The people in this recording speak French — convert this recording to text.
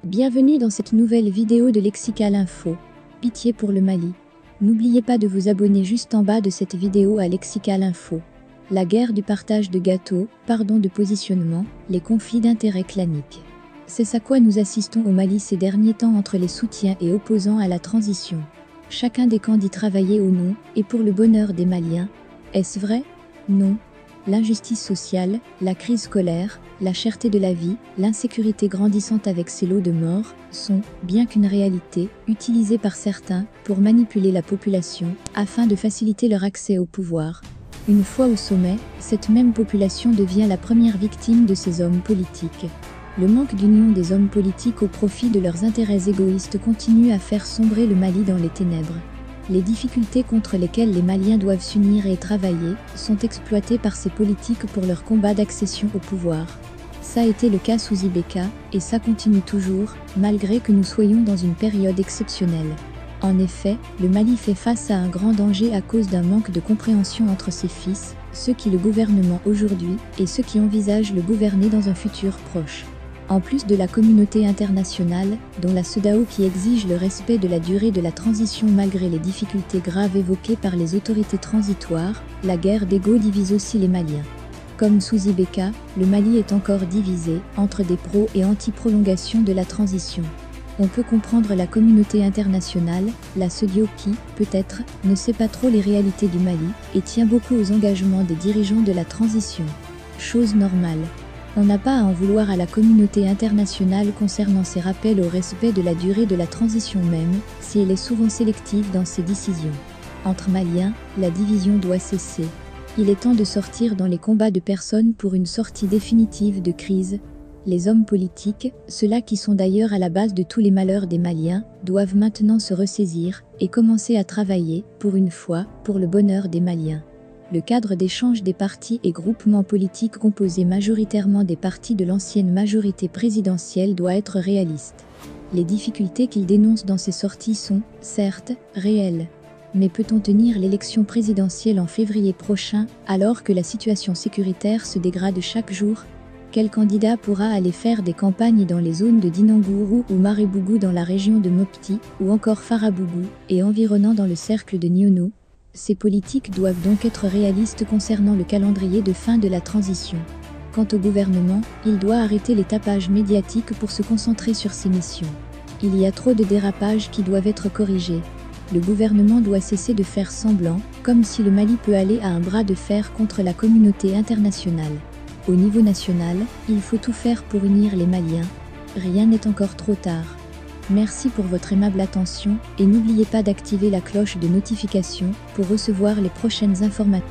Bienvenue dans cette nouvelle vidéo de Lexical Info. Pitié pour le Mali. N'oubliez pas de vous abonner juste en bas de cette vidéo à Lexical Info. La guerre du partage de gâteaux, pardon de positionnement, les conflits d'intérêts claniques. C'est à quoi nous assistons au Mali ces derniers temps entre les soutiens et opposants à la transition. Chacun des camps dit travailler au nom et pour le bonheur des Maliens. Est-ce vrai? Non. L'injustice sociale, la crise scolaire, la cherté de la vie, l'insécurité grandissante avec ses lots de morts, sont, bien qu'une réalité, utilisées par certains pour manipuler la population, afin de faciliter leur accès au pouvoir. Une fois au sommet, cette même population devient la première victime de ces hommes politiques. Le manque d'union des hommes politiques au profit de leurs intérêts égoïstes continue à faire sombrer le Mali dans les ténèbres. Les difficultés contre lesquelles les Maliens doivent s'unir et travailler sont exploitées par ces politiques pour leur combat d'accession au pouvoir. Ça a été le cas sous Ibeka, et ça continue toujours, malgré que nous soyons dans une période exceptionnelle. En effet, le Mali fait face à un grand danger à cause d'un manque de compréhension entre ses fils, ceux qui le gouvernement aujourd'hui, et ceux qui envisagent le gouverner dans un futur proche. En plus de la communauté internationale, dont la CEDEAO qui exige le respect de la durée de la transition malgré les difficultés graves évoquées par les autorités transitoires, la guerre d'ego divise aussi les Maliens. Comme sous Ibeka, le Mali est encore divisé entre des pro- et anti-prolongation de la transition. On peut comprendre la communauté internationale, la CEDEAO qui, peut-être, ne sait pas trop les réalités du Mali et tient beaucoup aux engagements des dirigeants de la transition. Chose normale. On n'a pas à en vouloir à la communauté internationale concernant ses rappels au respect de la durée de la transition même, si elle est souvent sélective dans ses décisions. Entre Maliens, la division doit cesser. Il est temps de sortir dans les combats de personnes pour une sortie définitive de crise. Les hommes politiques, ceux-là qui sont d'ailleurs à la base de tous les malheurs des Maliens, doivent maintenant se ressaisir et commencer à travailler, pour une fois, pour le bonheur des Maliens. Le cadre d'échange des partis et groupements politiques composés majoritairement des partis de l'ancienne majorité présidentielle doit être réaliste. Les difficultés qu'il dénonce dans ces sorties sont, certes, réelles. Mais peut-on tenir l'élection présidentielle en février prochain, alors que la situation sécuritaire se dégrade chaque jour? Quel candidat pourra aller faire des campagnes dans les zones de Dinangourou ou Marebougou dans la région de Mopti, ou encore Farabougou, et environnant dans le cercle de Niono? Ces politiques doivent donc être réalistes concernant le calendrier de fin de la transition. Quant au gouvernement, il doit arrêter les tapages médiatiques pour se concentrer sur ses missions. Il y a trop de dérapages qui doivent être corrigés. Le gouvernement doit cesser de faire semblant, comme si le Mali peut aller à un bras de fer contre la communauté internationale. Au niveau national, il faut tout faire pour unir les Maliens. Rien n'est encore trop tard. Merci pour votre aimable attention et n'oubliez pas d'activer la cloche de notification pour recevoir les prochaines informations.